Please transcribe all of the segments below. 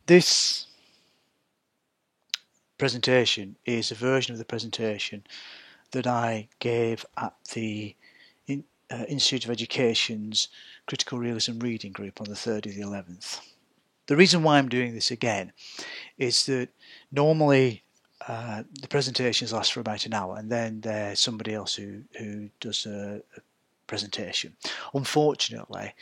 This presentation is a version of the presentation that I gave at the Institute of Education's Critical Realism Reading Group on the 3rd of the 11th. The reason why I'm doing this again is that normally the presentations last for about an hour, and then there's somebody else who does a presentation. Unfortunately,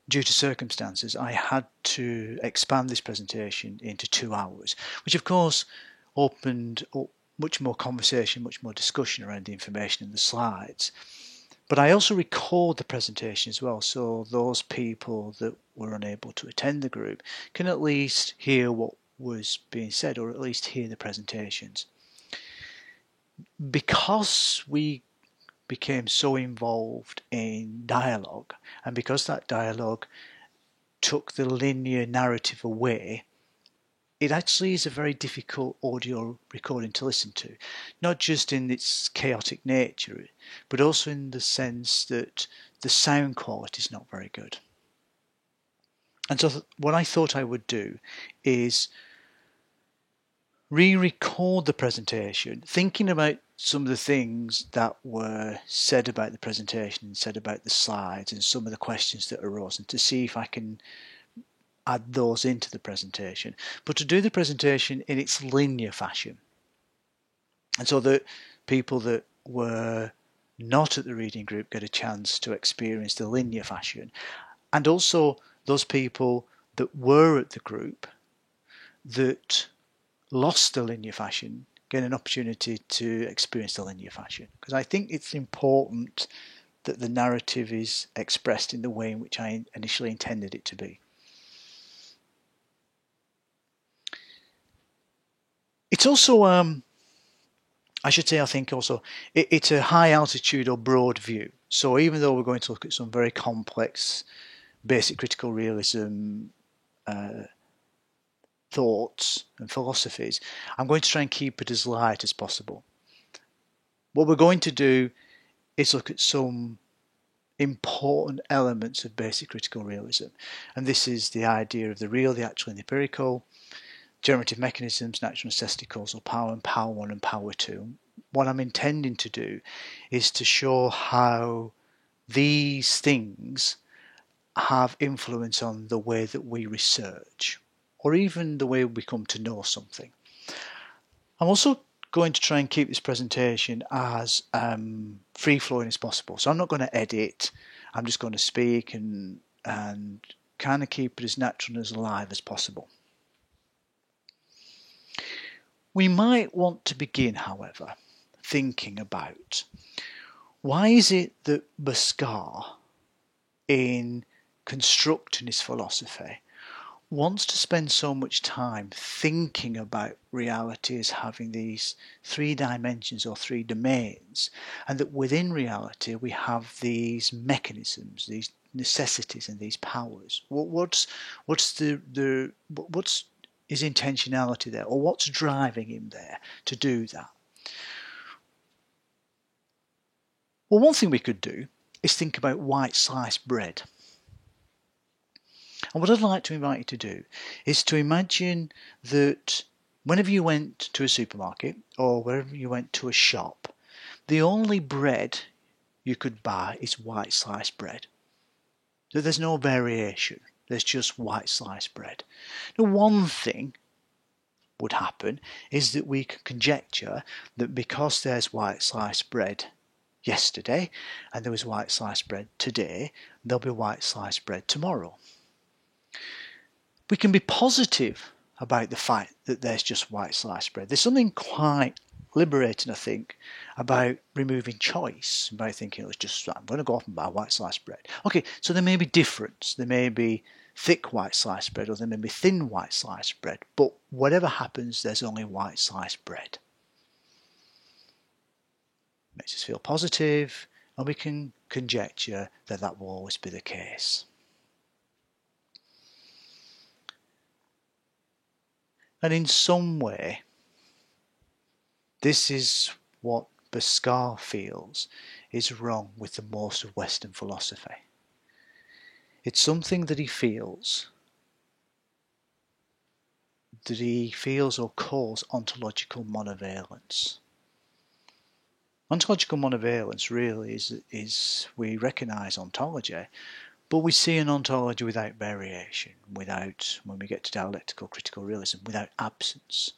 due to circumstances, I had to expand this presentation into 2 hours, which of course opened up much more conversation, much more discussion around the information in the slides. But I also record the presentation as well, so those people that were unable to attend the group can at least hear what was being said, or at least hear the presentations. Because we became so involved in dialogue, and because that dialogue took the linear narrative away, it actually is a very difficult audio recording to listen to, not just in its chaotic nature, but also in the sense that the sound quality is not very good. And so what I thought I would do is re-record the presentation, thinking about some of the things that were said about the presentation and said about the slides and some of the questions that arose, and to see if I can add those into the presentation, but to do the presentation in its linear fashion. And so that people that were not at the reading group get a chance to experience the linear fashion, and also those people that were at the group that lost the linear fashion get an opportunity to experience the linear fashion. Because I think it's important that the narrative is expressed in the way in which I initially intended it to be. It's also, I should say, I think also, it's a high altitude or broad view. So even though we're going to look at some very complex basic critical realism thoughts and philosophies, I'm going to try and keep it as light as possible. What we're going to do is look at some important elements of basic critical realism. And this is the idea of the real, the actual, and the empirical, generative mechanisms, natural necessity, causal power, and power 1 and power 2. What I'm intending to do is to show how these things have influence on the way that we research, or even the way we come to know something. I'm also going to try and keep this presentation as free-flowing as possible. So I'm not going to edit, I'm just going to speak and kind of keep it as natural and as alive as possible. We might want to begin, however, thinking about why is it that Bhaskar, in constructing his philosophy, wants to spend so much time thinking about reality as having these 3 dimensions or 3 domains, and that within reality we have these mechanisms, these necessities, and these powers. What's his intentionality there, or what's driving him there to do that? Well, one thing we could do is think about white sliced bread. And what I'd like to invite you to do is to imagine that whenever you went to a supermarket or wherever you went to a shop, the only bread you could buy is white sliced bread. So there's no variation, there's just white sliced bread. Now, one thing would happen is that we can conjecture that because there's white sliced bread yesterday and there was white sliced bread today, there'll be white sliced bread tomorrow. We can be positive about the fact that there's just white sliced bread. There's something quite liberating, I think, about removing choice, by thinking I'm going to go off and buy white sliced bread. Okay, so there may be difference. There may be thick white sliced bread, or there may be thin white sliced bread, but whatever happens, there's only white sliced bread. Makes us feel positive, and we can conjecture that that will always be the case. And in some way, this is what Bhaskar feels is wrong with the most of Western philosophy. It's something that he feels that he feels or calls ontological monovalence. Ontological monovalence really is we recognise ontology, but we see an ontology without variation, without, when we get to dialectical critical realism, without absence.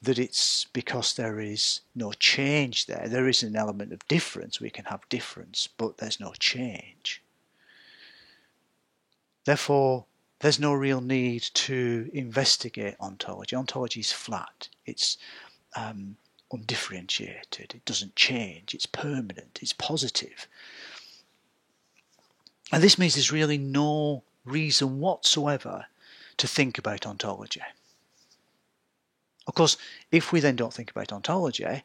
That it's because there is no change there. There is an element of difference. We can have difference, but there's no change. Therefore, there's no real need to investigate ontology. Ontology is flat. It's undifferentiated. It doesn't change. It's permanent. It's positive. And this means there's really no reason whatsoever to think about ontology. Of course, if we then don't think about ontology,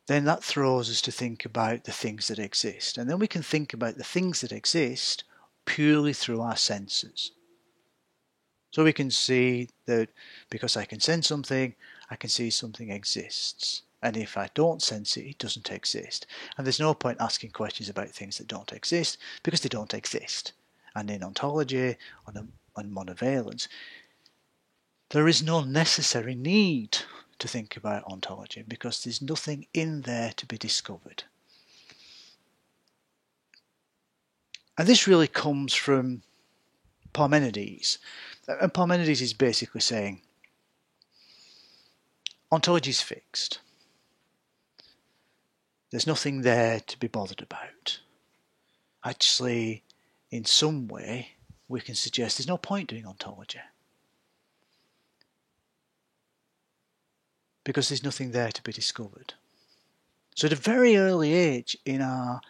then that throws us to think about the things that exist. And then we can think about the things that exist purely through our senses. So we can see that because I can sense something, I can see something exists. And if I don't sense it, it doesn't exist. And there's no point asking questions about things that don't exist because they don't exist. And in ontology, on monovalence, there is no necessary need to think about ontology because there's nothing in there to be discovered. And this really comes from Parmenides. And Parmenides is basically saying ontology is fixed. There's nothing there to be bothered about. Actually, in some way, we can suggest there's no point doing ontology. Because there's nothing there to be discovered. So at a very early age in our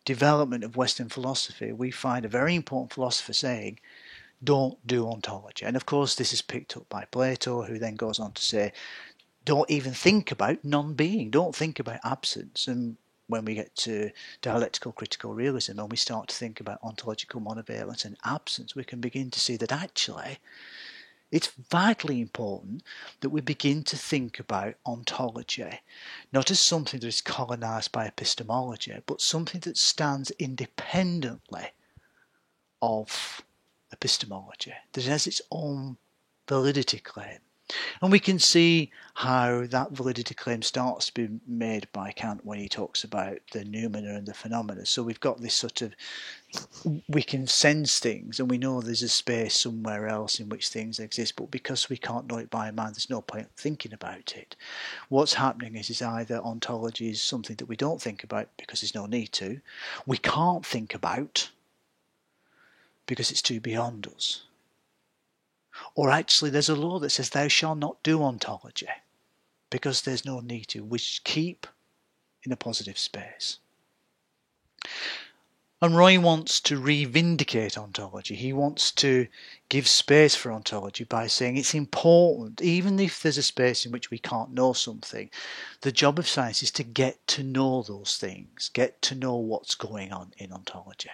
development of Western philosophy, we find a very important philosopher saying, don't do ontology. And of course this is picked up by Plato, who then goes on to say, don't even think about non-being, don't think about absence. And when we get to dialectical critical realism and we start to think about ontological monovalence and absence, we can begin to see that actually it's vitally important that we begin to think about ontology, not as something that is colonised by epistemology, but something that stands independently of epistemology, that has its own validity claim. And we can see how that validity claim starts to be made by Kant when he talks about the noumena and the phenomena. So we've got this sort of, we can sense things and we know there's a space somewhere else in which things exist, but because we can't know it by mind, there's no point thinking about it. What's happening is either ontology is something that we don't think about because there's no need to, we can't think about because it's too beyond us. Or actually there's a law that says thou shalt not do ontology because there's no need to, which keep in a positive space. And Roy wants to revindicate ontology. He wants to give space for ontology by saying it's important, even if there's a space in which we can't know something, the job of science is to get to know those things, get to know what's going on in ontology.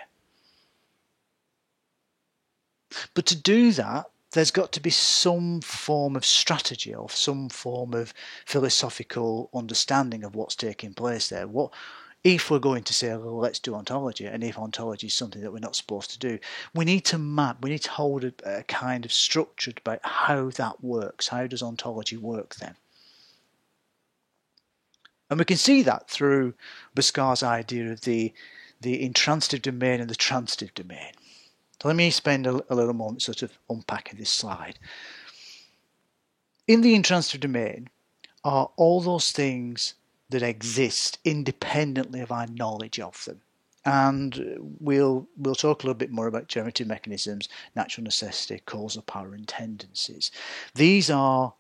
But to do that, there's got to be some form of strategy or some form of philosophical understanding of what's taking place there. What if we're going to say, well, let's do ontology, and if ontology is something that we're not supposed to do, we need to map, we need to hold a kind of structure about how that works. How does ontology work then? And we can see that through Boscar's idea of the intransitive domain and the transitive domain. So let me spend a little moment sort of unpacking this slide. In the intransitive domain are all those things that exist independently of our knowledge of them. And we'll talk a little bit more about generative mechanisms, natural necessity, causal power and tendencies. These are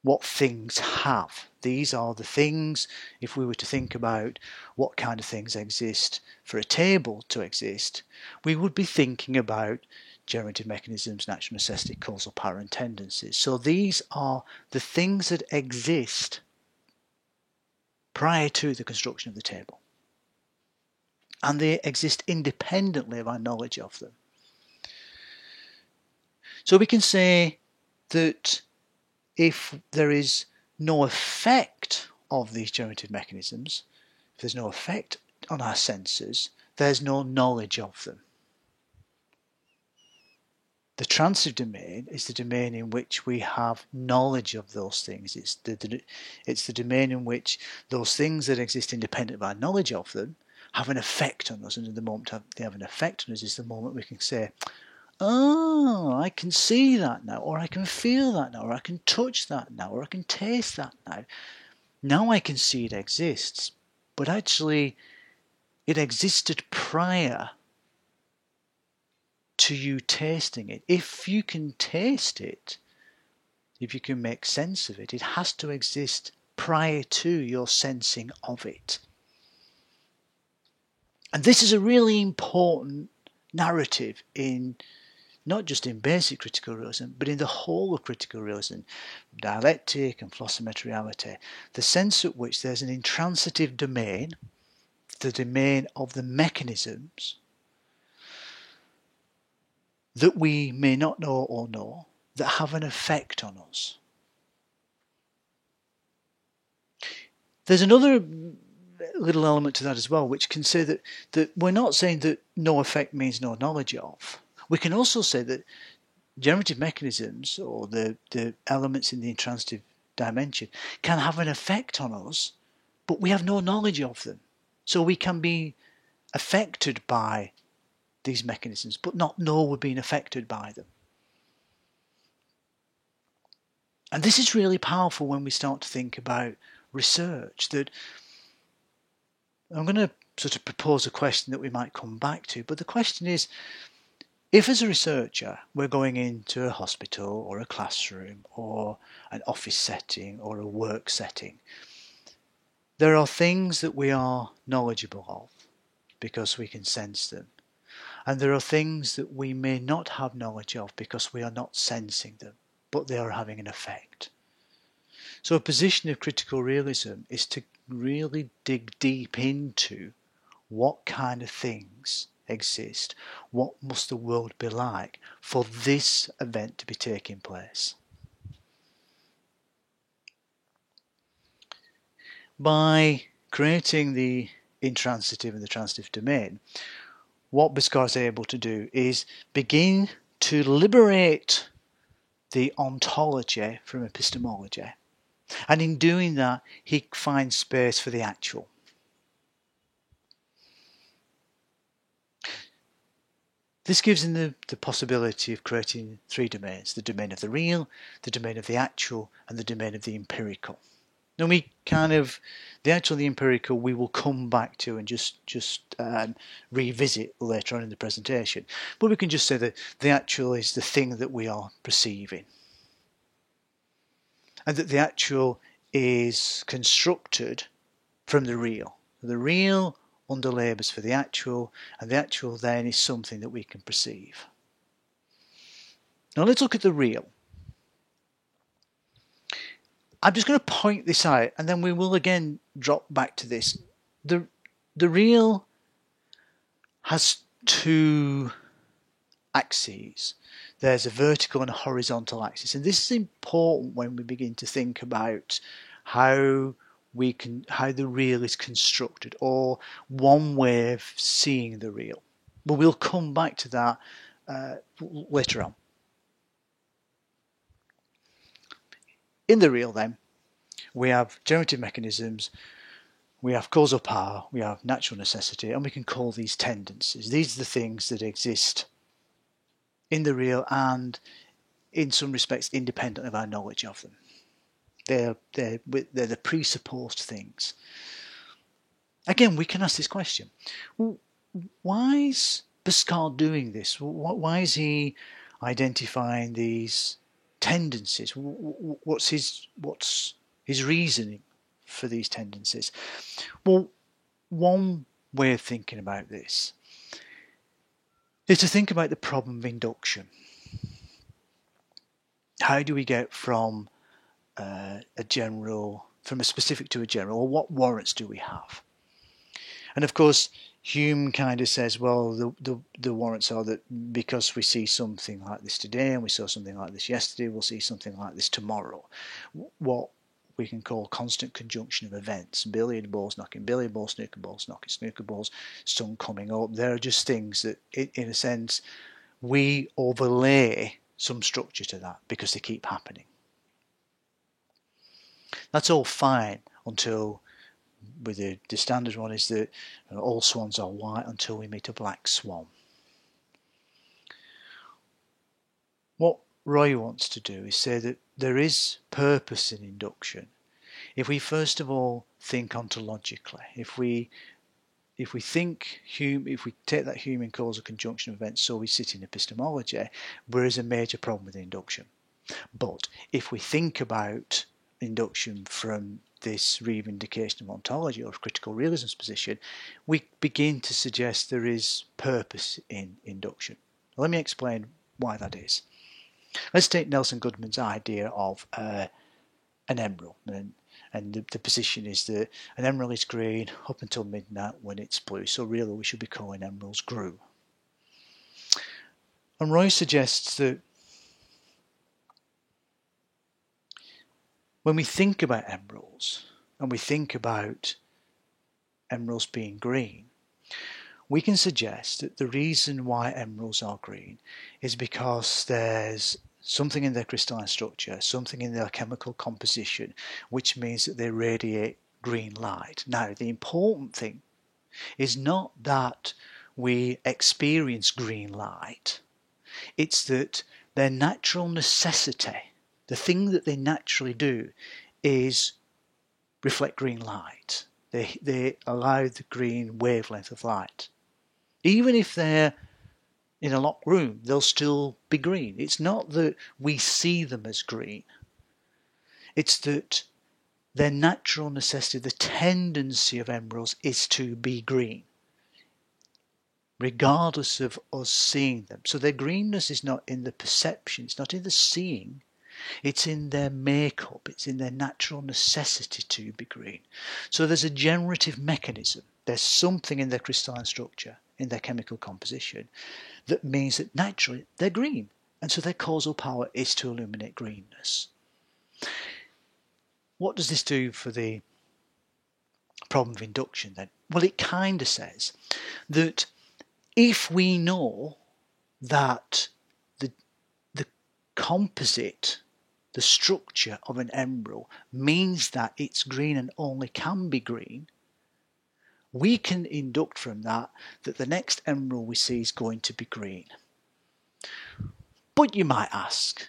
what things have. These are the things, if we were to think about what kind of things exist for a table to exist, we would be thinking about generative mechanisms, natural necessity, causal power and tendencies. So these are the things that exist prior to the construction of the table. And they exist independently of our knowledge of them. So we can say that if there is no effect of these generative mechanisms, if there's no effect on our senses, there's no knowledge of them. The transitive domain is the domain in which we have knowledge of those things. It's the domain in which those things that exist independent of our knowledge of them have an effect on us, and at the moment they have an effect on us is the moment we can say, oh, I can see that now, or I can feel that now, or I can touch that now, or I can taste that now. Now I can see it exists, but actually it existed prior to you tasting it. If you can taste it, if you can make sense of it, it has to exist prior to your sensing of it. And this is a really important narrative in not just in basic critical realism, but in the whole of critical realism, dialectic and philosophy-materiality, the sense at which there's an intransitive domain, the domain of the mechanisms that we may not know or know, that have an effect on us. There's another little element to that as well, which can say that we're not saying that no effect means no knowledge of. We can also say that generative mechanisms, or the elements in the intransitive dimension, can have an effect on us, but we have no knowledge of them. So we can be affected by these mechanisms, but not know we're being affected by them. And this is really powerful when we start to think about research. That I'm going to sort of propose a question that we might come back to, but the question is, if as a researcher we're going into a hospital or a classroom or an office setting or a work setting, there are things that we are knowledgeable of because we can sense them. And there are things that we may not have knowledge of because we are not sensing them, but they are having an effect. So a position of critical realism is to really dig deep into what kind of things exist, what must the world be like for this event to be taking place. By creating the intransitive and the transitive domain, what Bhaskar is able to do is begin to liberate the ontology from epistemology. And in doing that, he finds space for the actual. This gives him the possibility of creating three domains: the domain of the real, the domain of the actual, and the domain of the empirical. Now the actual and the empirical we will come back to and just revisit later on in the presentation. But we can just say that the actual is the thing that we are perceiving. And that the actual is constructed from the real. The real underlabours for the actual, and the actual then is something that we can perceive. Now let's look at the real. I'm just going to point this out, and then we will again drop back to this. The real has two axes. There's a vertical and a horizontal axis, and this is important when we begin to think about how the real is constructed, or one way of seeing the real. But we'll come back to that later on. In the real then, we have generative mechanisms, we have causal power, we have natural necessity, and we can call these tendencies. These are the things that exist in the real and in some respects independent of our knowledge of them. They're the presupposed things. Again, we can ask this question. Why is Bhaskar doing this? Why is he identifying these tendencies? What's his reasoning for these tendencies? Well, one way of thinking about this is to think about the problem of induction. How do we get from a specific to a general, or what warrants do we have? And of course, Hume kind of says, well, the warrants are that because we see something like this today and we saw something like this yesterday, we'll see something like this tomorrow. What we can call constant conjunction of events. Billiard balls knocking billiard balls, snooker balls knocking snooker balls, sun coming up. There are just things that, in a sense, we overlay some structure to that because they keep happening. That's all fine until, with the standard one is that all swans are white until we meet a black swan. What Roy wants to do is say that there is purpose in induction if we first of all think ontologically. If we take that human causal conjunction of events, so we sit in epistemology, there is a major problem with induction. But if we think about induction from this reivindication of ontology or critical realism's position, we begin to suggest there is purpose in induction. Let me explain why that is. Let's take Nelson Goodman's idea of an emerald. And the position is that an emerald is green up until midnight when it's blue. So really we should be calling emeralds grue. And Roy suggests that when we think about emeralds, and we think about emeralds being green, we can suggest that the reason why emeralds are green is because there's something in their crystalline structure, something in their chemical composition, which means that they radiate green light. Now, the important thing is not that we experience green light, it's that their natural necessity, the thing that they naturally do, is reflect green light. They allow the green wavelength of light. Even if they're in a locked room, they'll still be green. It's not that we see them as green. It's that their natural necessity, the tendency of emeralds is to be green, regardless of us seeing them. So their greenness is not in the perception, it's not in the seeing, it's in their makeup, it's in their natural necessity to be green. So there's a generative mechanism. There's something in their crystalline structure, in their chemical composition, that means that naturally they're green. And so their causal power is to illuminate greenness. What does this do for the problem of induction then? Well, it kind of says that if we know that the composite, the structure of an emerald means that it's green and only can be green, we can induct from that the next emerald we see is going to be green. But you might ask,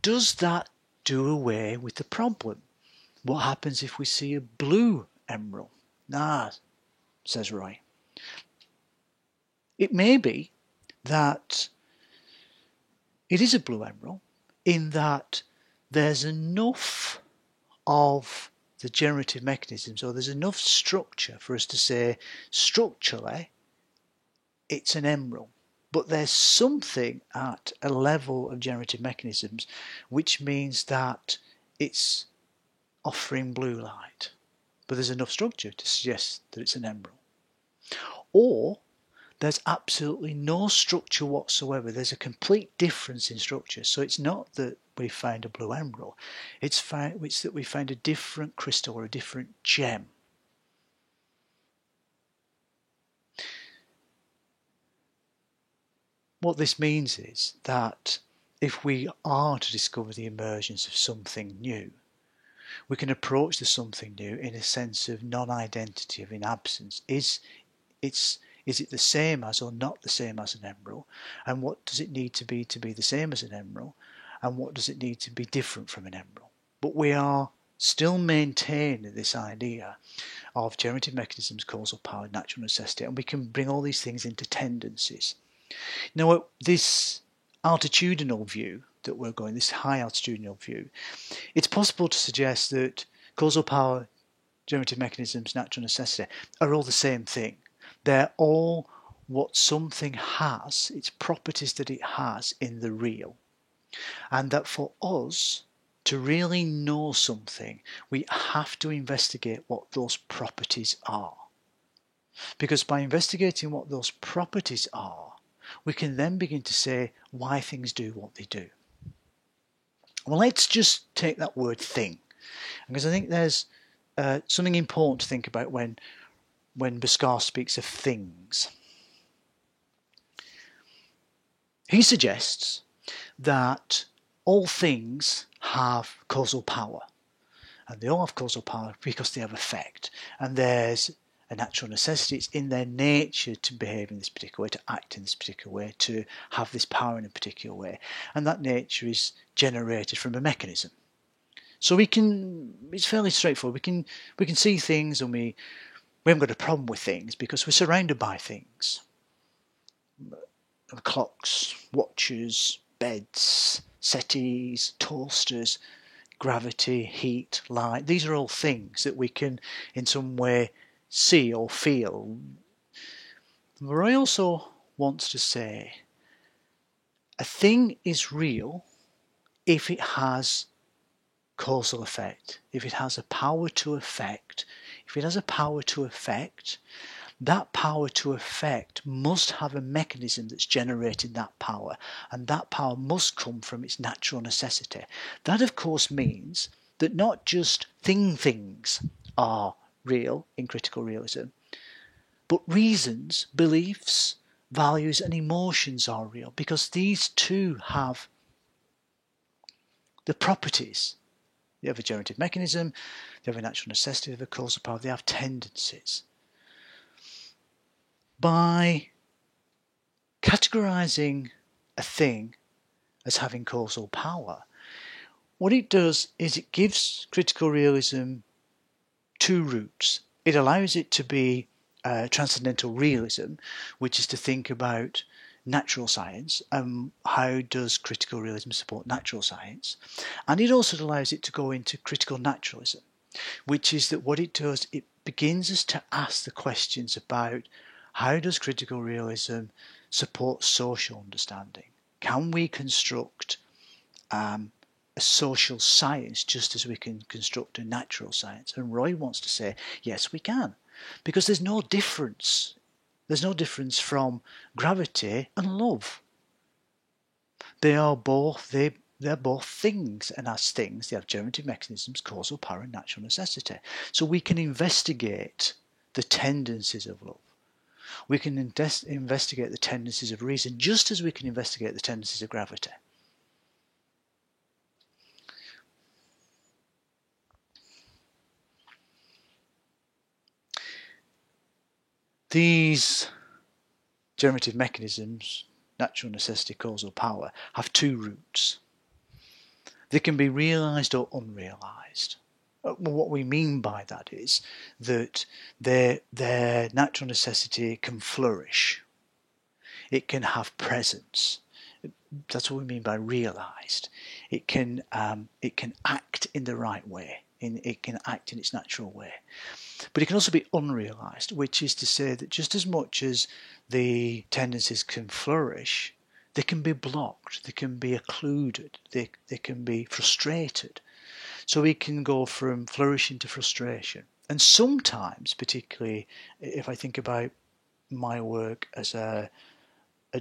does that do away with the problem? What happens if we see a blue emerald? Nah, says Roy. It may be that it is a blue emerald in that there's enough of the generative mechanisms, or there's enough structure for us to say structurally it's an emerald. But there's something at a level of generative mechanisms which means that it's offering blue light. But there's enough structure to suggest that it's an emerald. Or there's absolutely no structure whatsoever. There's a complete difference in structure. So it's not that we found a blue emerald. It's that we found a different crystal or a different gem. What this means is that if we are to discover the emergence of something new, we can approach the something new in a sense of non-identity, of in absence. Is it the same as or not the same as an emerald? And what does it need to be the same as an emerald? And what does it need to be different from an emerald? But we are still maintaining this idea of generative mechanisms, causal power, natural necessity, and we can bring all these things into tendencies. Now, this altitudinal view that we're going, this high altitudinal view, it's possible to suggest that causal power, generative mechanisms, natural necessity are all the same thing. They're all what something has, its properties that it has in the real. And that for us to really know something, we have to investigate what those properties are. Because by investigating what those properties are, we can then begin to say why things do what they do. Well, let's just take that word thing, because I think there's something important to think about when Bhaskar speaks of things. He suggests that all things have causal power, and they all have causal power because they have effect, and there's a natural necessity. It's in their nature to behave in this particular way, to act in this particular way, to have this power in a particular way, and that nature is generated from a mechanism. So it's fairly straightforward. We can see things, and we haven't got a problem with things because we're surrounded by things. Clocks, watches, beds, settees, toasters, gravity, heat, light. These are all things that we can in some way see or feel. Roy also wants to say a thing is real if it has causal effect, if it has a power to affect. If it has a power to affect, that power to affect must have a mechanism that's generated that power, and that power must come from its natural necessity. That, of course, means that not just things are real in critical realism, but reasons, beliefs, values, and emotions are real, because these too have the properties. They have a generative mechanism, they have a natural necessity, they have a causal power, they have tendencies. By categorizing a thing as having causal power, what it does is it gives critical realism two routes. It allows it to be transcendental realism, which is to think about natural science and how does critical realism support natural science. And it also allows it to go into critical naturalism, which is that what it does, it begins us to ask the questions about how does critical realism support social understanding? Can we construct a social science just as we can construct a natural science? And Roy wants to say, yes, we can. Because there's no difference. There's no difference from gravity and love. They are both, they're both things, and as things, they have generative mechanisms, causal power, and natural necessity. So we can investigate the tendencies of love. We can investigate the tendencies of reason just as we can investigate the tendencies of gravity. These generative mechanisms, natural necessity, causal power, have two routes. They can be realised or unrealised. What we mean by that is that their natural necessity can flourish. It can have presence. That's what we mean by realised. It can act in the right way. It can act in its natural way. But it can also be unrealised, which is to say that just as much as the tendencies can flourish, they can be blocked, they can be occluded, they can be frustrated. So we can go from flourishing to frustration. And sometimes, particularly if I think about my work as a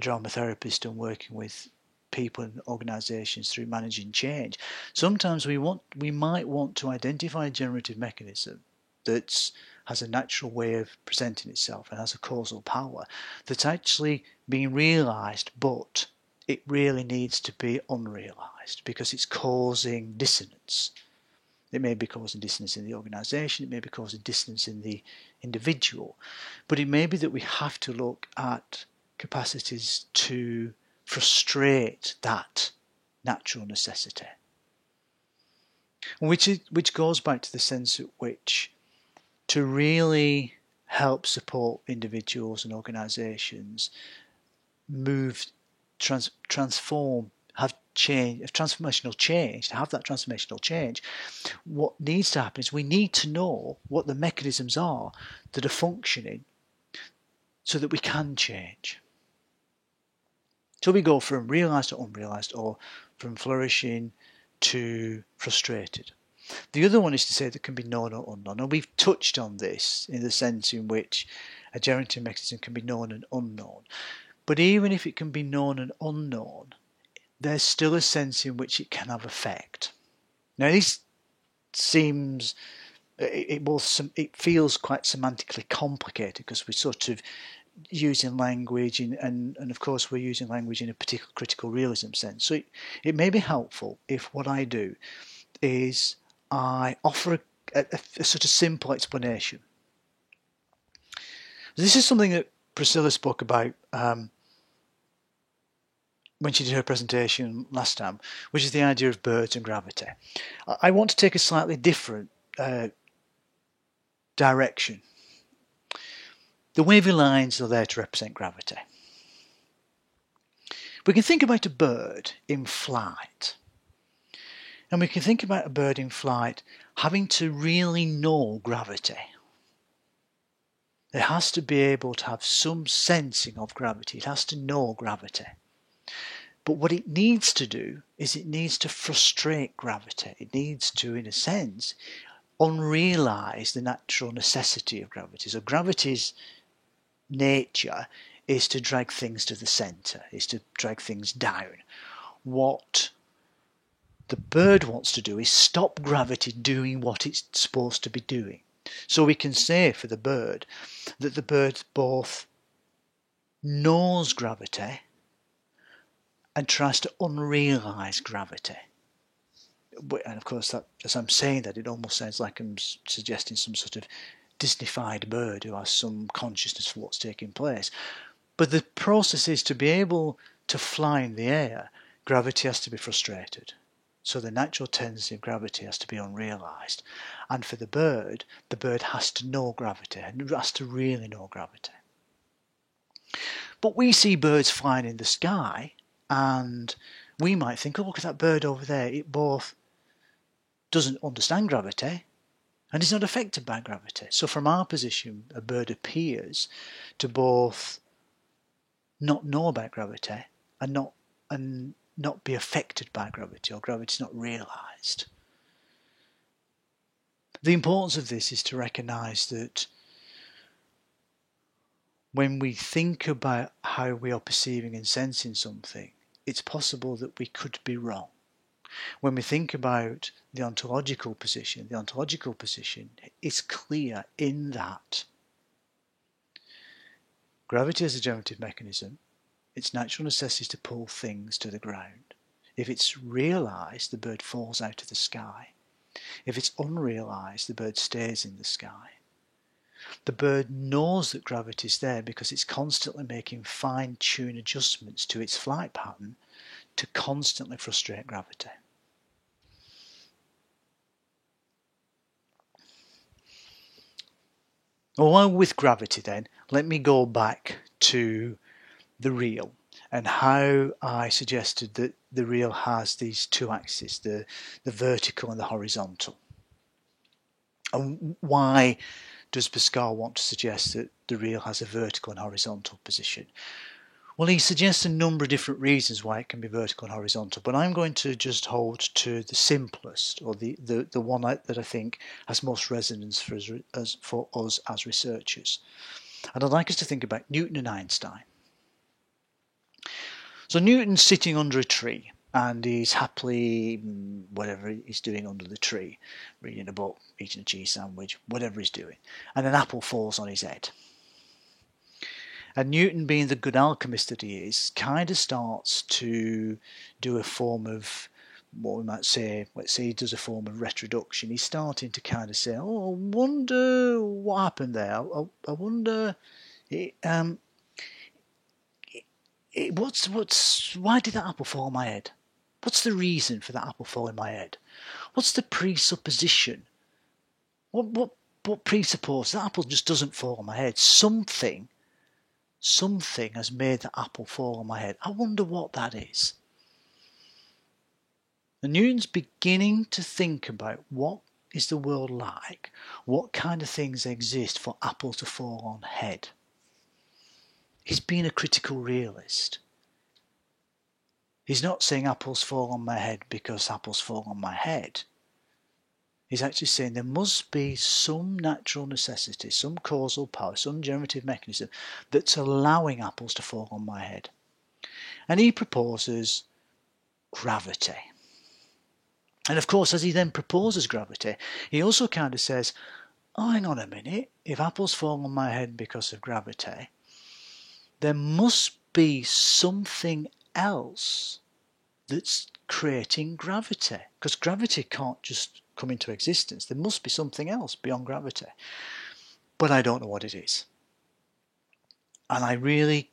drama therapist and working with people and organisations through managing change, sometimes we might want to identify a generative mechanism that has a natural way of presenting itself and has a causal power that's actually being realised, but it really needs to be unrealised because it's causing dissonance. It may be causing dissonance in the organisation, it may be causing dissonance in the individual, but it may be that we have to look at capacities to frustrate that natural necessity. Which goes back to the sense at which to really help support individuals and organisations move, transform, have change, transformational change, to have that transformational change, what needs to happen is we need to know what the mechanisms are that are functioning so that we can change. So we go from realised to unrealised, or from flourishing to frustrated. The other one is to say that can be known or unknown, and we've touched on this in the sense in which a generative mechanism can be known and unknown. But even if it can be known and unknown, there's still a sense in which it can have effect. Now this seems, it feels quite semantically complicated because we sort of using language, and of course we're using language in a particular critical realism sense. So it may be helpful if what I do is I offer a sort of simple explanation. This is something that Priscilla spoke about when she did her presentation last time, which is the idea of birds and gravity. I want to take a slightly different direction. The wavy lines are there to represent gravity. We can think about a bird in flight. And we can think about a bird in flight having to really know gravity. It has to be able to have some sensing of gravity. It has to know gravity. But what it needs to do is it needs to frustrate gravity. It needs to, in a sense, unrealise the natural necessity of gravity. So gravity's nature is to drag things to the centre, is to drag things down. What the bird wants to do is stop gravity doing what it's supposed to be doing. So we can say for the bird that the bird both knows gravity and tries to unrealise gravity. And of course, that, as I'm saying that, it almost sounds like I'm suggesting some sort of Disneyfied bird who has some consciousness for what's taking place. But the process is to be able to fly in the air, gravity has to be frustrated. So the natural tendency of gravity has to be unrealised. And for the bird has to know gravity, and has to really know gravity. But we see birds flying in the sky, and we might think, oh, look at that bird over there. It both doesn't understand gravity and is not affected by gravity. So from our position, a bird appears to both not know about gravity and not be affected by gravity, or gravity is not realised. The importance of this is to recognise that when we think about how we are perceiving and sensing something, it's possible that we could be wrong. When we think about the ontological position is clear in that gravity is a generative mechanism. Its natural necessity is to pull things to the ground. If it's realised, the bird falls out of the sky. If it's unrealised, the bird stays in the sky. The bird knows that gravity is there because it's constantly making fine-tuned adjustments to its flight pattern to constantly frustrate gravity. Well, with gravity then, let me go back to the real and how I suggested that the real has these two axes, the vertical and the horizontal. And why does Pascal want to suggest that the real has a vertical and horizontal position? Well, he suggests a number of different reasons why it can be vertical and horizontal, but I'm going to just hold to the simplest, or the one that I think has most resonance for us as researchers. And I'd like us to think about Newton and Einstein. So Newton's sitting under a tree, and he's happily, whatever he's doing under the tree, reading a book, eating a cheese sandwich, whatever he's doing, and an apple falls on his head. And Newton, being the good alchemist that he is, kind of starts to do a form of, what we might say, let's say he does a form of retroduction. He's starting to kind of say, oh, I wonder what happened there. I wonder, why did that apple fall on my head? What's the reason for that apple falling on my head? What's the presupposition? What presupposes that apple just doesn't fall on my head? Something has made the apple fall on my head. I wonder what that is. And Newton's beginning to think about what is the world like, what kind of things exist for apples to fall on head. He's being a critical realist. He's not saying apples fall on my head because apples fall on my head. He's actually saying there must be some natural necessity, some causal power, some generative mechanism that's allowing apples to fall on my head. And he proposes gravity. And of course, as he then proposes gravity, he also kind of says, oh, hang on a minute, if apples fall on my head because of gravity, there must be something else that's creating gravity, because gravity can't just come into existence. There must be something else beyond gravity, but I don't know what it is, and I really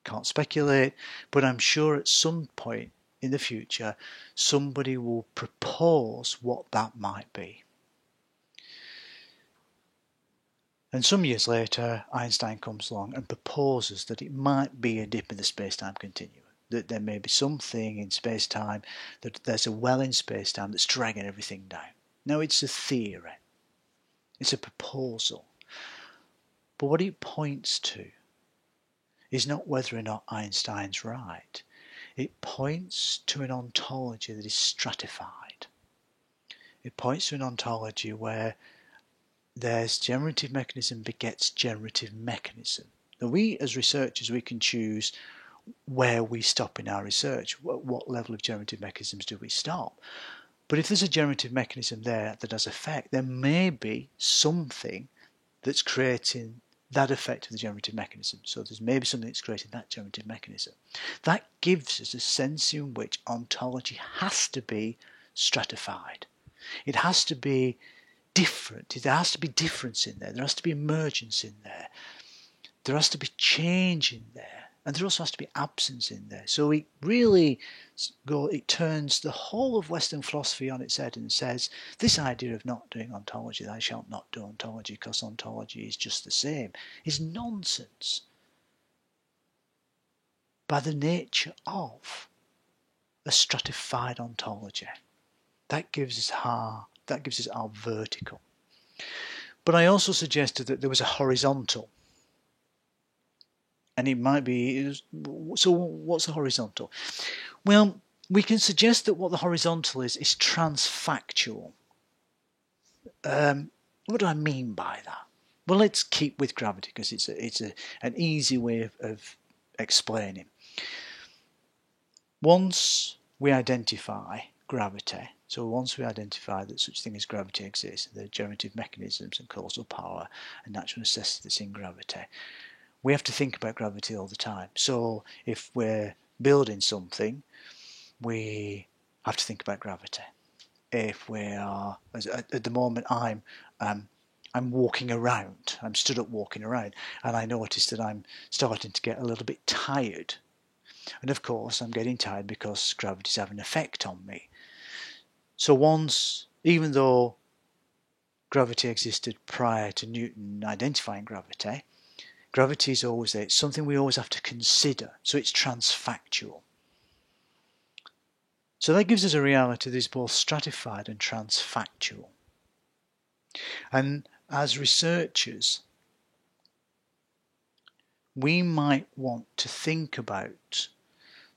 can't speculate, but I'm sure at some point in the future somebody will propose what that might be. And some years later, Einstein comes along and proposes that it might be a dip in the space-time continuum, that there may be something in space-time, that there's a well in space-time that's dragging everything down. Now, it's a theory. It's a proposal. But what it points to is not whether or not Einstein's right. It points to an ontology that is stratified. It points to an ontology where there's generative mechanism begets generative mechanism. Now, we as researchers, we can choose where we stop in our research. What level of generative mechanisms do we stop? But if there's a generative mechanism there that has effect, there may be something that's creating that effect of the generative mechanism. So there's maybe something that's creating that generative mechanism. That gives us a sense in which ontology has to be stratified. It has to be different. There has to be difference in there. There has to be emergence in there. There has to be change in there. And there also has to be absence in there. So it really turns the whole of Western philosophy on its head and says, this idea of not doing ontology, thou shalt not do ontology because ontology is just the same, is nonsense by the nature of a stratified ontology. That gives us our vertical. But I also suggested that there was a horizontal. And it might be, so what's the horizontal? Well, we can suggest that what the horizontal is transfactual. What do I mean by that? Well, let's keep with gravity because it's an easy way of explaining. Once we identify gravity, so once we identify that such thing as gravity exists, the generative mechanisms and causal power and natural necessity that's in gravity, we have to think about gravity all the time. So if we're building something, we have to think about gravity. If we are, at the moment, I'm walking around. I'm stood up walking around, and I notice that I'm starting to get a little bit tired. And of course, I'm getting tired because gravity's having an effect on me. So once, even though gravity existed prior to Newton identifying gravity, gravity is always there. It's something we always have to consider. So it's transfactual. So that gives us a reality that is both stratified and transfactual. And as researchers, we might want to think about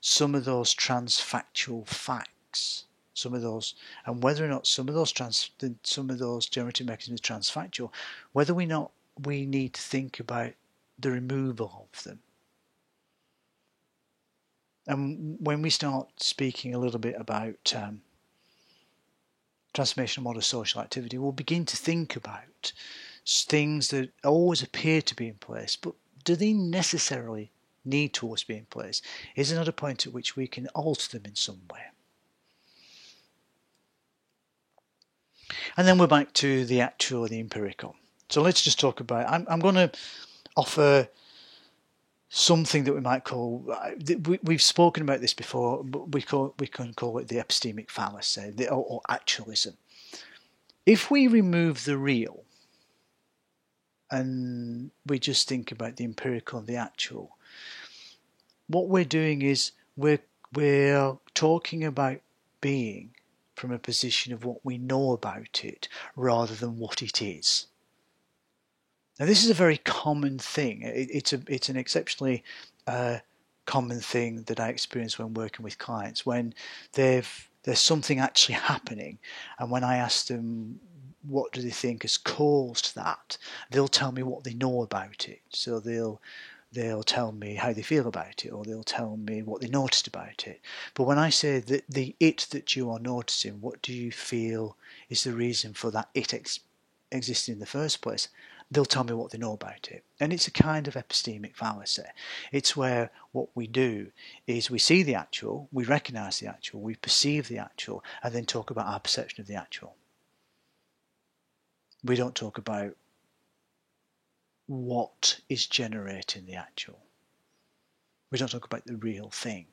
some of those transfactual facts, some of those, and whether or not some of those generative mechanisms are transfactual, whether or not we need to think about the removal of them. And when we start speaking a little bit about transformational model social activity, we'll begin to think about things that always appear to be in place, but do they necessarily need to always be in place? Is there not a point at which we can alter them in some way? And then we're back to the actual, the empirical. So let's just talk about, I'm going to offer something that we might call, we've spoken about this before, but we can call it the epistemic fallacy, or actualism. If we remove the real and we just think about the empirical and the actual, what we're doing is we're talking about being from a position of what we know about it rather than what it is. Now, this is a very common thing. It's an exceptionally common thing that I experience when working with clients, when there's something actually happening, and when I ask them what do they think has caused that, they'll tell me what they know about it. So they'll tell me how they feel about it, or they'll tell me what they noticed about it. But when I say that the it that you are noticing, what do you feel is the reason for that it existing in the first place? they'll tell me what they know about it. And it's a kind of epistemic fallacy. It's where what we do is we see the actual, we recognise the actual, we perceive the actual, and then talk about our perception of the actual. We don't talk about what is generating the actual. We don't talk about the real thing,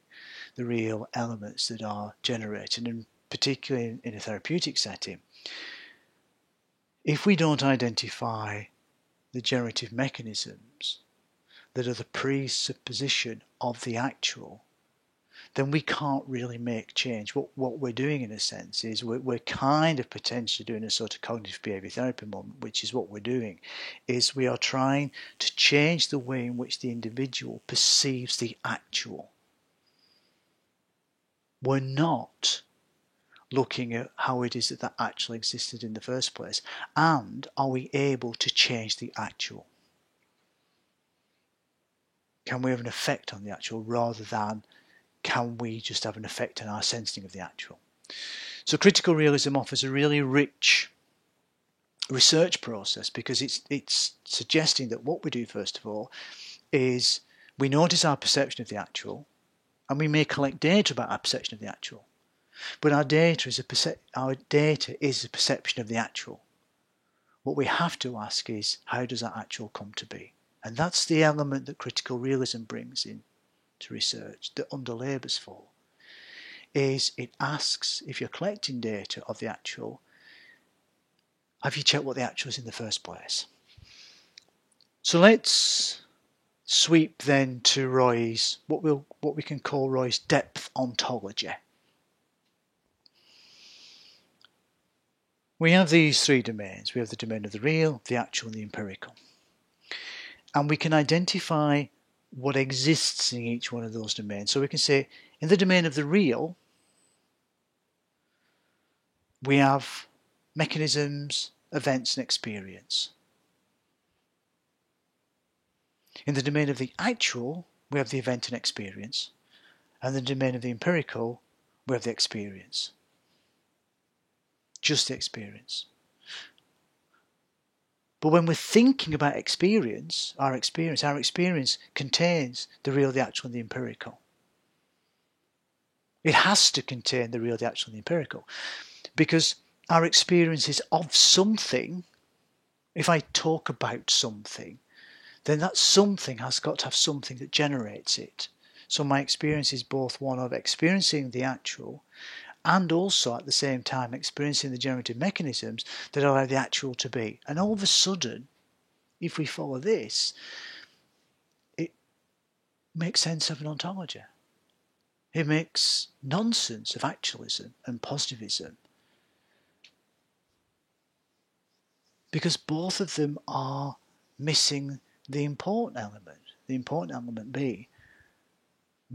the real elements that are generated, and particularly in a therapeutic setting. If we don't identify the generative mechanisms that are the presupposition of the actual, then we can't really make change. What we're doing, in a sense, is we're kind of potentially doing a sort of cognitive behaviour therapy moment, which is what we're doing, is we are trying to change the way in which the individual perceives the actual. We're not looking at how it is that that actually existed in the first place, and are we able to change the actual? Can we have an effect on the actual rather than can we just have an effect on our sensing of the actual? So critical realism offers a really rich research process because it's suggesting that what we do first of all is we notice our perception of the actual, and we may collect data about our perception of the actual. But our data is a perception of the actual. What we have to ask is, how does that actual come to be? And that's the element that critical realism brings in to research, that underlabours for, is it asks, if you're collecting data of the actual, have you checked what the actual is in the first place? So let's sweep then to Roy's, what we can call Roy's depth ontology. We have these three domains. We have the domain of the real, the actual, and the empirical. And we can identify what exists in each one of those domains. So we can say, in the domain of the real, we have mechanisms, events, and experience. In the domain of the actual, we have the event and experience. And in the domain of the empirical, we have the experience. Just the experience. But when we're thinking about experience contains the real, the actual, and the empirical. It has to contain the real, the actual, and the empirical. Because our experience is of something. If I talk about something, then that something has got to have something that generates it. So my experience is both one of experiencing the actual and also at the same time experiencing the generative mechanisms that allow the actual to be. And all of a sudden, if we follow this, it makes sense of an ontology. It makes nonsense of actualism and positivism. Because both of them are missing the important element. The important element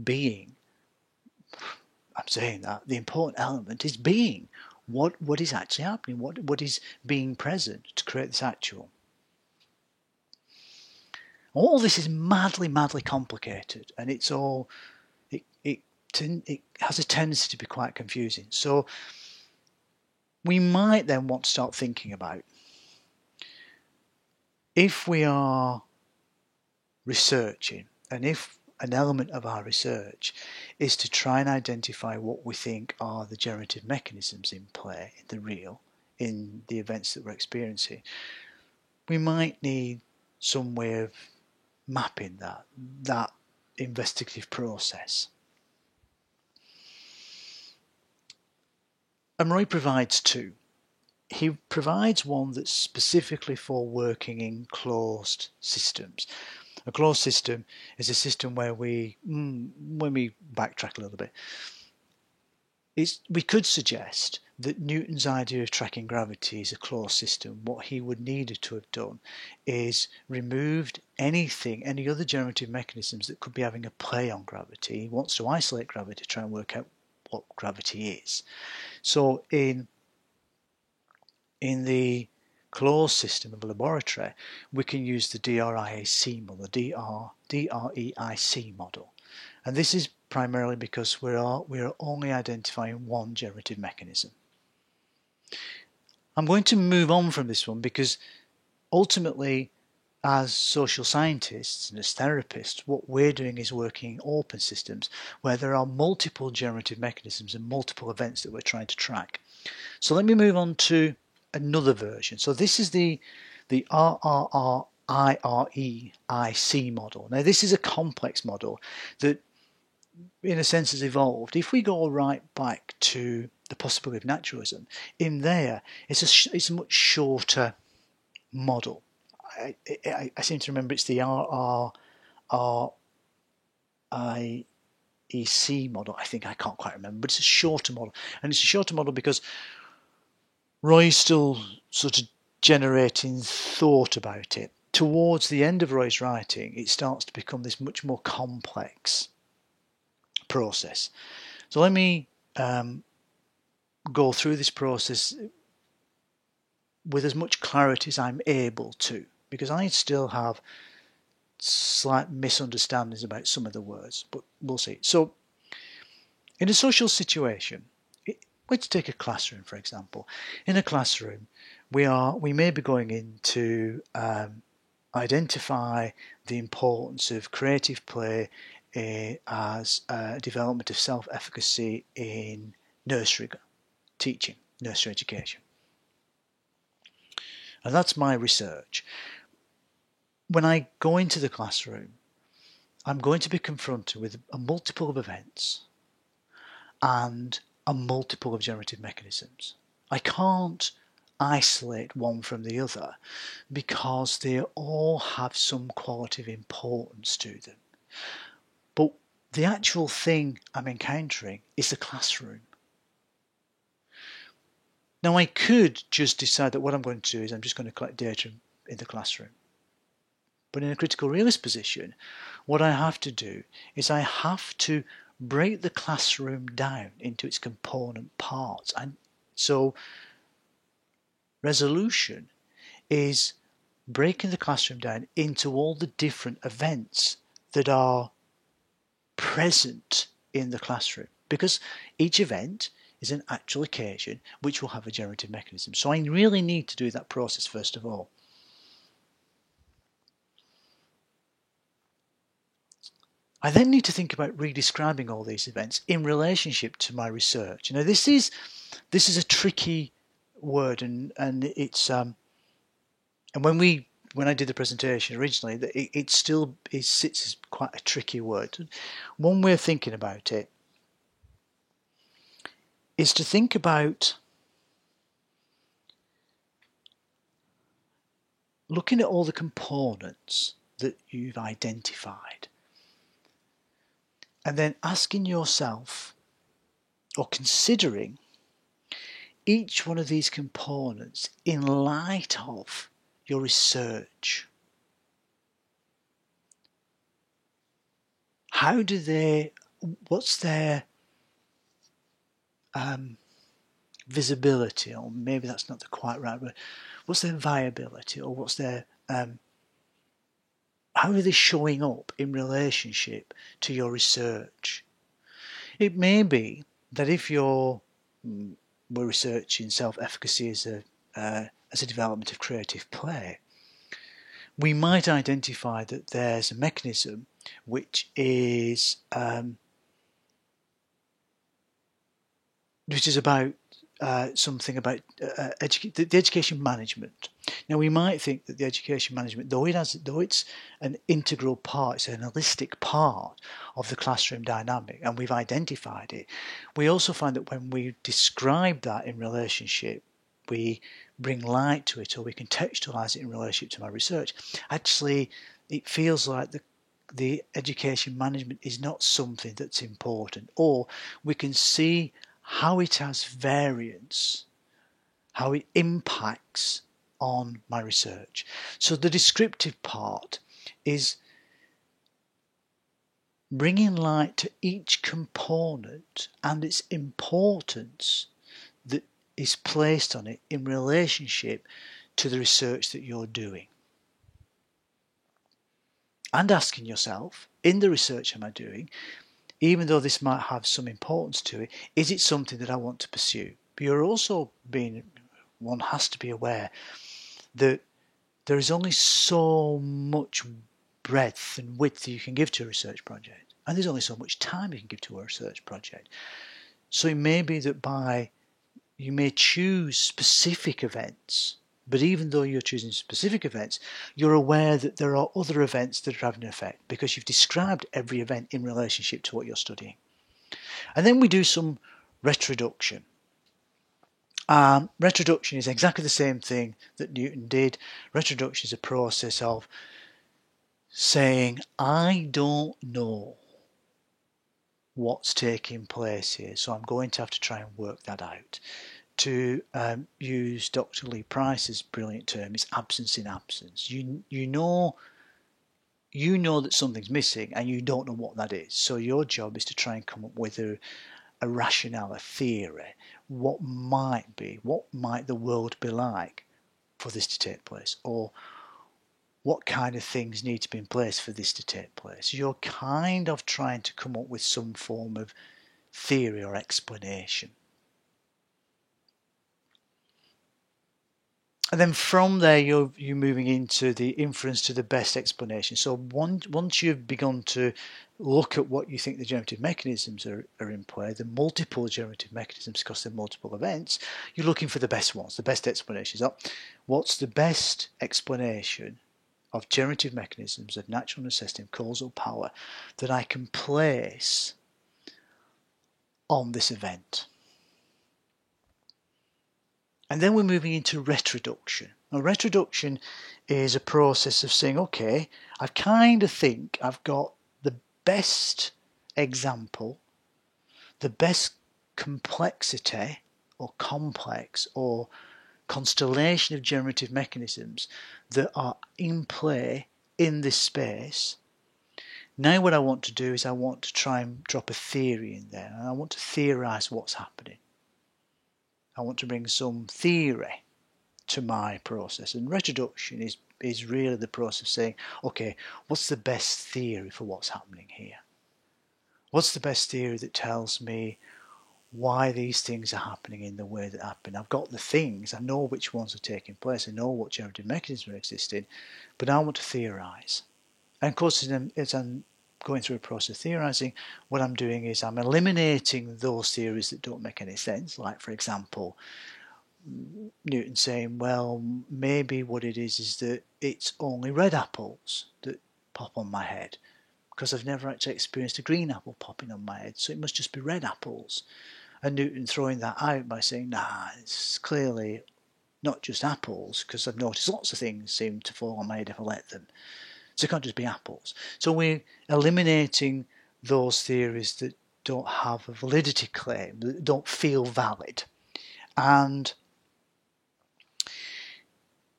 being, I'm saying that, the important element is being. What is actually happening? What is being present to create this actual? All this is madly complicated, and it has a tendency to be quite confusing. So we might then want to start thinking about, if we are researching, and if an element of our research is to try and identify what we think are the generative mechanisms in play in the real, in the events that we're experiencing, we might need some way of mapping that investigative process. And Roy provides two. He provides one that's specifically for working in closed systems. A closed system is a system where when we backtrack a little bit, we could suggest that Newton's idea of tracking gravity is a closed system. What he would need to have done is removed any other generative mechanisms that could be having a play on gravity. He wants to isolate gravity to try and work out what gravity is. So in the closed system of a laboratory, we can use the DREIC model, DREIC model. And this is primarily because we are only identifying one generative mechanism. I'm going to move on from this one because ultimately, as social scientists and as therapists, what we're doing is working in open systems where there are multiple generative mechanisms and multiple events that we're trying to track. So let me move on to another version. So this is the RRRIREIC model. Now this is a complex model that in a sense has evolved. If we go right back to the possibility of naturalism, in there it's a much shorter model. I seem to remember it's the RRRIEC model. I think I can't quite remember, but it's a shorter model. And it's a shorter model because Roy's still sort of generating thought about it. Towards the end of Roy's writing, it starts to become this much more complex process. So let me go through this process with as much clarity as I'm able to, because I still have slight misunderstandings about some of the words, but we'll see. So in a social situation, let's take a classroom for example. In a classroom, we may be going in to identify the importance of creative play as a development of self-efficacy in nursery teaching, nursery education. And that's my research. When I go into the classroom, I'm going to be confronted with a multiple of events and a multiple of generative mechanisms. I can't isolate one from the other because they all have some quality of importance to them. But the actual thing I'm encountering is the classroom. Now I could just decide that what I'm going to do is I'm just going to collect data in the classroom. But in a critical realist position, what I have to do is I have to break the classroom down into its component parts. And so resolution is breaking the classroom down into all the different events that are present in the classroom, because each event is an actual occasion which will have a generative mechanism. So I really need to do that process first of all. I then need to think about redescribing all these events in relationship to my research. Now this is a tricky word, and it's and when I did the presentation originally, it still sits as quite a tricky word. One way of thinking about it is to think about looking at all the components that you've identified and then asking yourself or considering each one of these components in light of your research. What's their visibility, or maybe that's not the quite right word. What's their viability, or what's their how are they showing up in relationship to your research? It may be that if we're researching self-efficacy as a development of creative play, we might identify that there's a mechanism which is about something about the education management. Now we might think that the education management, though it's an integral part, it's an holistic part of the classroom dynamic, and we've identified it, we also find that when we describe that in relationship, we bring light to it, or we contextualize it in relationship to my research, actually it feels like the education management is not something that's important, or we can see how it has variance, how it impacts on my research. So the descriptive part is bringing light to each component and its importance that is placed on it in relationship to the research that you're doing. And asking yourself, in the research am I doing, even though this might have some importance to it, is it something that I want to pursue? But you're also one has to be aware that there is only so much breadth and width you can give to a research project, and there's only so much time you can give to a research project. So it may be that you may choose specific events, but even though you're choosing specific events, you're aware that there are other events that are having an effect because you've described every event in relationship to what you're studying. And then we do some retroduction. Retroduction is exactly the same thing that Newton did. Retroduction is a process of saying, I don't know what's taking place here, so I'm going to have to try and work that out. To use Dr. Lee Price's brilliant term, is absence in absence. You know that something's missing and you don't know what that is. So your job is to try and come up with a rationale, a theory. What might the world be like for this to take place? Or what kind of things need to be in place for this to take place? You're kind of trying to come up with some form of theory or explanation. And then from there, you're moving into the inference to the best explanation. So once you've begun to look at what you think the generative mechanisms are in play, the multiple generative mechanisms because they're multiple events, you're looking for the best ones, the best explanations. What's the best explanation of generative mechanisms of natural necessity and causal power that I can place on this event? And then we're moving into retroduction. Now, retroduction is a process of saying, okay, I kind of think I've got the best example, the best complexity or complex or constellation of generative mechanisms that are in play in this space. Now what I want to do is I want to try and drop a theory in there, and I want to theorize what's happening. I want to bring some theory to my process, and retroduction is really the process of saying, okay, what's the best theory for what's happening here? What's the best theory that tells me why these things are happening in the way that happen? I've got the things, I know which ones are taking place, I know what generative mechanisms are existing, but I want to theorize. And of course, as I'm going through a process of theorizing, what I'm doing is I'm eliminating those theories that don't make any sense. Like, for example, Newton saying, well, maybe what it is that it's only red apples that pop on my head, because I've never actually experienced a green apple popping on my head, so it must just be red apples. And Newton throwing that out by saying, nah, it's clearly not just apples, because I've noticed lots of things seem to fall on my head if I let them. So it can't just be apples. So we're eliminating those theories that don't have a validity claim, that don't feel valid. And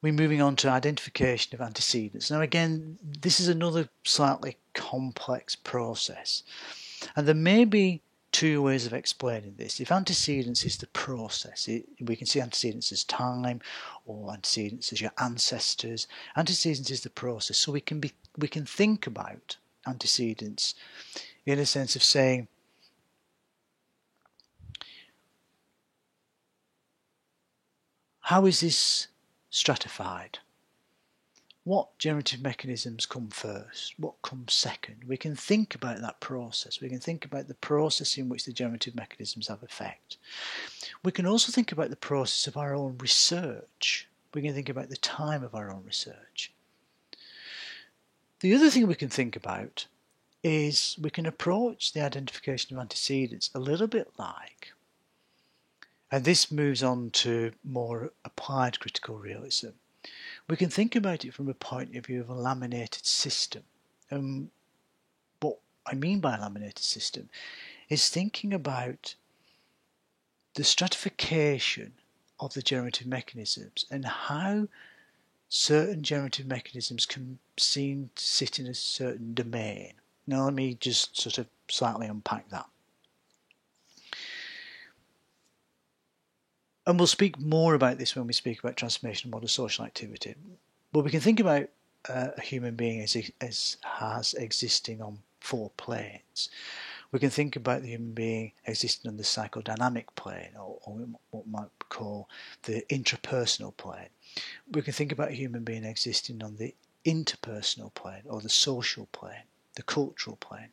we're moving on to identification of antecedents. Now again, this is another slightly complex process. And there may be two ways of explaining this. If antecedents is the process, we can see antecedents as time or antecedents as your ancestors. Antecedents is the process. So we can think about antecedents in a sense of saying, how is this stratified? What generative mechanisms come first? What comes second? We can think about that process. We can think about the process in which the generative mechanisms have effect. We can also think about the process of our own research. We can think about the time of our own research. The other thing we can think about is we can approach the identification of antecedents a little bit like, and this moves on to more applied critical realism, we can think about it from a point of view of a laminated system. What I mean by a laminated system is thinking about the stratification of the generative mechanisms and how certain generative mechanisms can seem to sit in a certain domain. Now let me just sort of slightly unpack that. And we'll speak more about this when we speak about transformational model social activity. But we can think about a human being as existing on 4 planes. We can think about the human being existing on the psychodynamic plane, or what we might call the intrapersonal plane. We can think about a human being existing on the interpersonal plane, or the social plane, the cultural plane.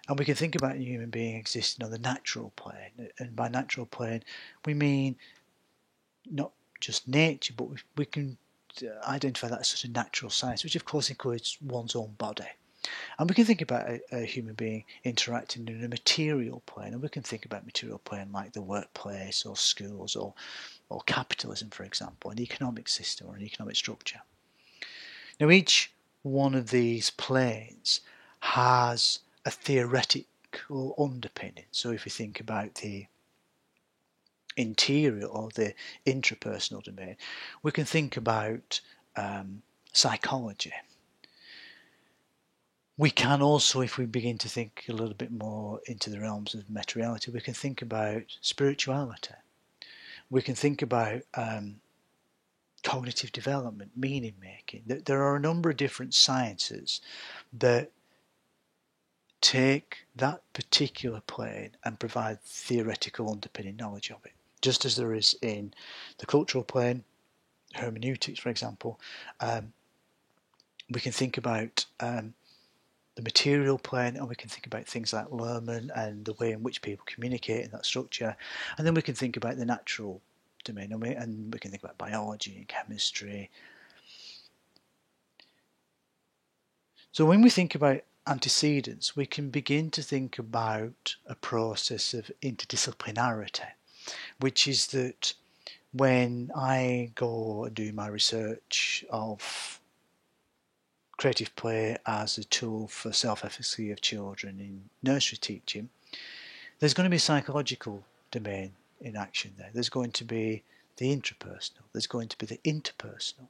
And we can think about a human being existing on the natural plane. And by natural plane, we mean not just nature, but we can identify that as sort of natural science, which of course includes one's own body. And we can think about a human being interacting in a material plane, and we can think about material plane like the workplace or schools or capitalism, for example, an economic system or an economic structure. Now, each one of these planes has a theoretical underpinning. So if you think about the interior or the intrapersonal domain, we can think about psychology. We can also, if we begin to think a little bit more into the realms of materiality, we can think about spirituality. We can think about cognitive development, meaning making. There are a number of different sciences that take that particular plane and provide theoretical underpinning knowledge of it. Just as there is in the cultural plane, hermeneutics, for example, we can think about the material plane, and we can think about things like Lerman and the way in which people communicate in that structure, and then we can think about the natural domain, and we can think about biology and chemistry. So when we think about antecedents, we can begin to think about a process of interdisciplinarity, which is that when I go and do my research of creative play as a tool for self-efficacy of children in nursery teaching, there's going to be a psychological domain in action there. There's going to be the intrapersonal, there's going to be the interpersonal,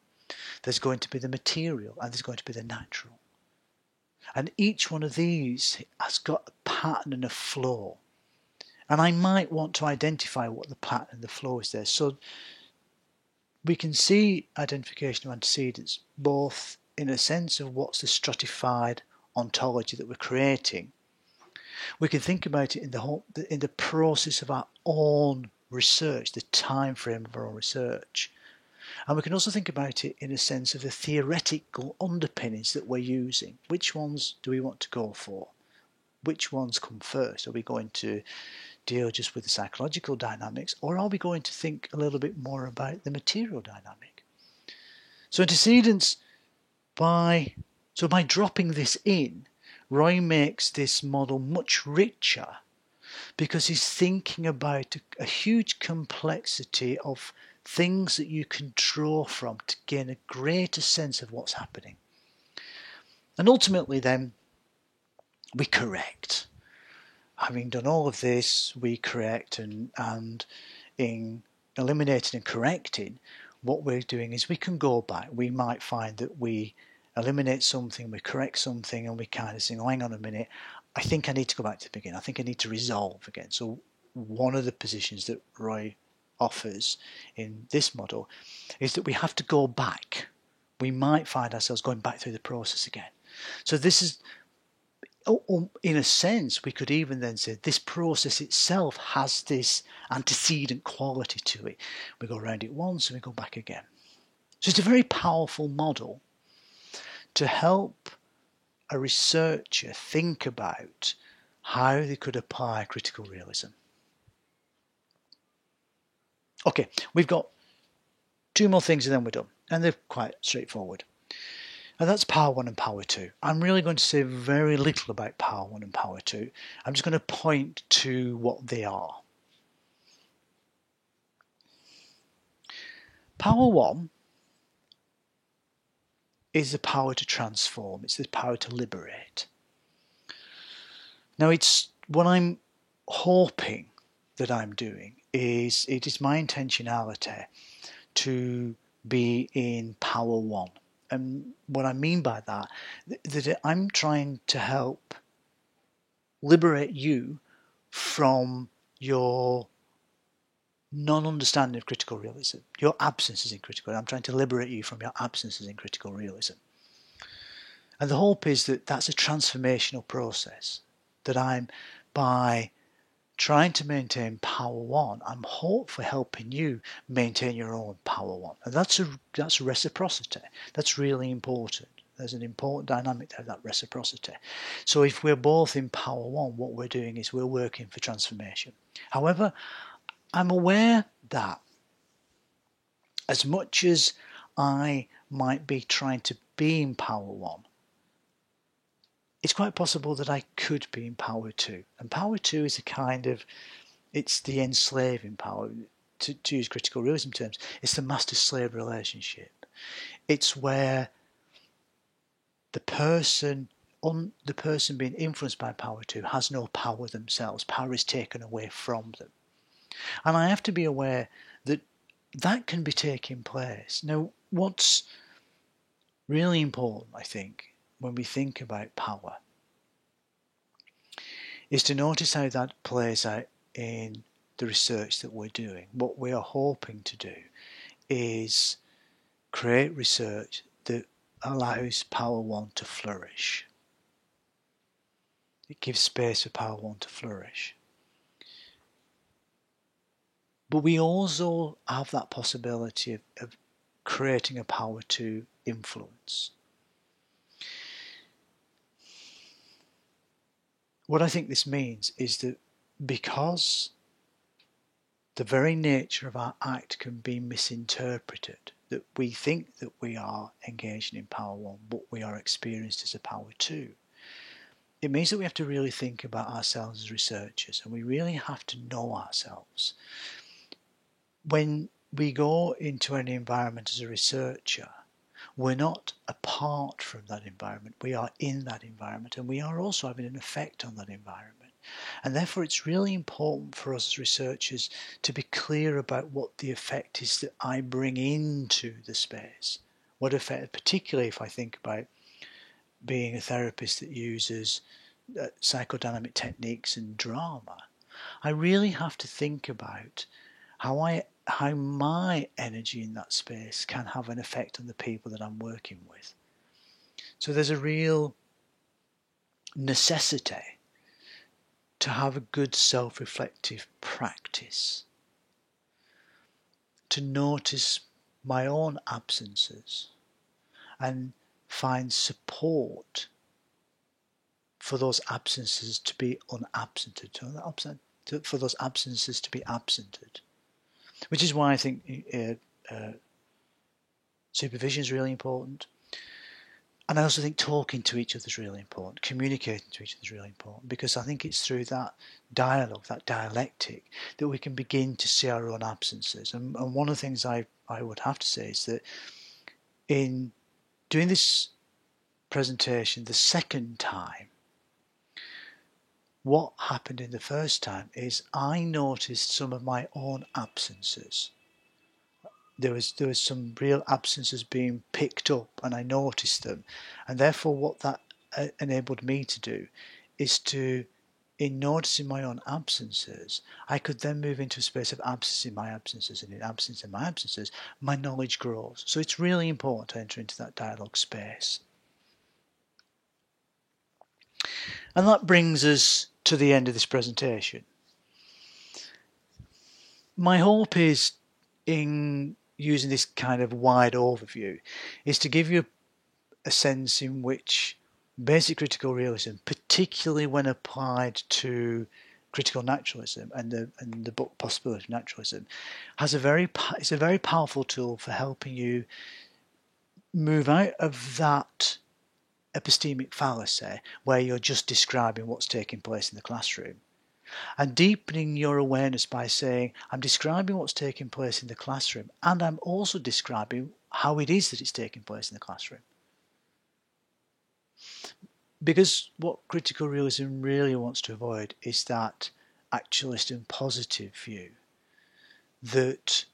there's going to be the material, and there's going to be the natural. And each one of these has got a pattern and a flow. And I might want to identify what the pattern and the flow is there. So we can see identification of antecedents both in a sense of what's the stratified ontology that we're creating. We can think about it in the process of our own research, the time frame of our own research. And we can also think about it in a sense of the theoretical underpinnings that we're using. Which ones do we want to go for? Which ones come first? Are we going to deal just with the psychological dynamics, or are we going to think a little bit more about the material dynamic? So antecedents, by dropping this in, Roy makes this model much richer because he's thinking about a huge complexity of things that you can draw from to gain a greater sense of what's happening. And ultimately then, we correct. Having done all of this, we correct, and in eliminating and correcting, what we're doing is we can go back. We might find that we eliminate something, we correct something, and we kind of say, oh, hang on a minute, I think I need to go back to the beginning. I think I need to resolve again. So one of the positions that Roy offers in this model is that we have to go back. We might find ourselves going back through the process again. So this is, in a sense, we could even then say this process itself has this antecedent quality to it. We go around it once and we go back again. So it's a very powerful model to help a researcher think about how they could apply critical realism. Okay, we've got two more things and then we're done. And they're quite straightforward. And that's Power 1 and Power 2. I'm really going to say very little about Power 1 and Power 2. I'm just going to point to what they are. Power 1 is the power to transform. It's the power to liberate. Now, it's what I'm hoping that I'm doing is it is my intentionality to be in Power 1. And what I mean by that, that I'm trying to help liberate you from your non-understanding of critical realism, your absences in critical realism. I'm trying to liberate you from your absences in critical realism. And the hope is that that's a transformational process. that by trying to maintain Power One, I'm hopefully helping you maintain your own Power One. And that's reciprocity. That's really important. There's an important dynamic there, that reciprocity. So if we're both in Power One, what we're doing is we're working for transformation. However, I'm aware that as much as I might be trying to be in Power One, it's quite possible that I could be in Power Two. And Power Two is it's the enslaving power. To use critical realism terms, it's the master-slave relationship. It's where the person being influenced by Power Two has no power themselves. Power is taken away from them. And I have to be aware that that can be taking place. Now, what's really important, I think, when we think about power, is to notice how that plays out in the research that we're doing. What we are hoping to do is create research that allows Power One to flourish. It gives space for Power One to flourish. But we also have that possibility of creating a Power Two influence. What I think this means is that because the very nature of our act can be misinterpreted, that we think that we are engaging in Power One, but we are experienced as a Power Two, it means that we have to really think about ourselves as researchers, and we really have to know ourselves. When we go into any environment as a researcher, we're not apart from that environment. We are in that environment, and we are also having an effect on that environment. And therefore it's really important for us as researchers to be clear about what the effect is that I bring into the space. What effect, particularly if I think about being a therapist that uses psychodynamic techniques and drama, I really have to think about how my energy in that space can have an effect on the people that I'm working with. So there's a real necessity to have a good self-reflective practice, to notice my own absences and find support for those absences to be unabsented, for those absences to be absented. Which is why I think supervision is really important. And I also think talking to each other is really important, communicating to each other is really important, because I think it's through that dialogue, that dialectic, that we can begin to see our own absences. And one of the things I would have to say is that in doing this presentation the second time, what happened in the first time is I noticed some of my own absences. There was some real absences being picked up, and I noticed them. And therefore what that enabled me to do is to, in noticing my own absences, I could then move into a space of absence in my absences, and in absence in my absences, my knowledge grows. So it's really important to enter into that dialogue space. And that brings us to the end of this presentation. My hope is, in using this kind of wide overview, is to give you a sense in which basic critical realism, particularly when applied to critical naturalism and the book Possibility of Naturalism, it's a very powerful tool for helping you move out of that epistemic fallacy where you're just describing what's taking place in the classroom, and deepening your awareness by saying, I'm describing what's taking place in the classroom, and I'm also describing how it is that it's taking place in the classroom. Because what critical realism really wants to avoid is that actualist and positive view that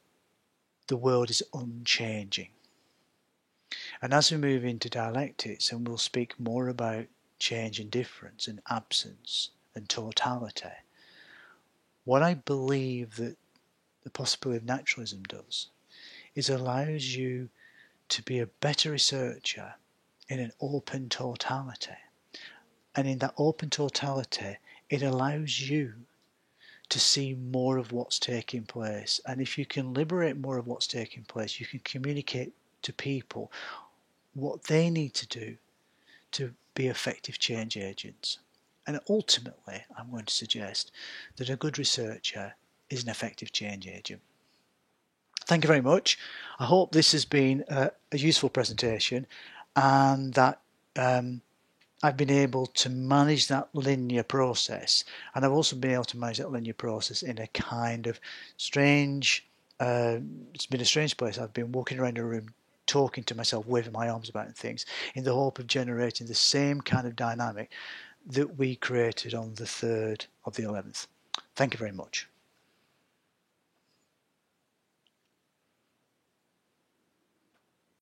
the world is unchanging. And as we move into dialectics, and we'll speak more about change and difference and absence and totality, what I believe that the Possibility of Naturalism does is allows you to be a better researcher in an open totality, And in that open totality, it allows you to see more of what's taking place. And if you can liberate more of what's taking place, you can communicate to people what they need to do to be effective change agents. And ultimately, I'm going to suggest that a good researcher is an effective change agent. Thank you very much. I hope this has been a useful presentation, and that I've been able to manage that linear process, and I've also been able to manage that linear process in a kind of strange, it's been a strange place. I've been walking around a room talking to myself, waving my arms about and things, in the hope of generating the same kind of dynamic that we created on the 3rd of the 11th. Thank you very much.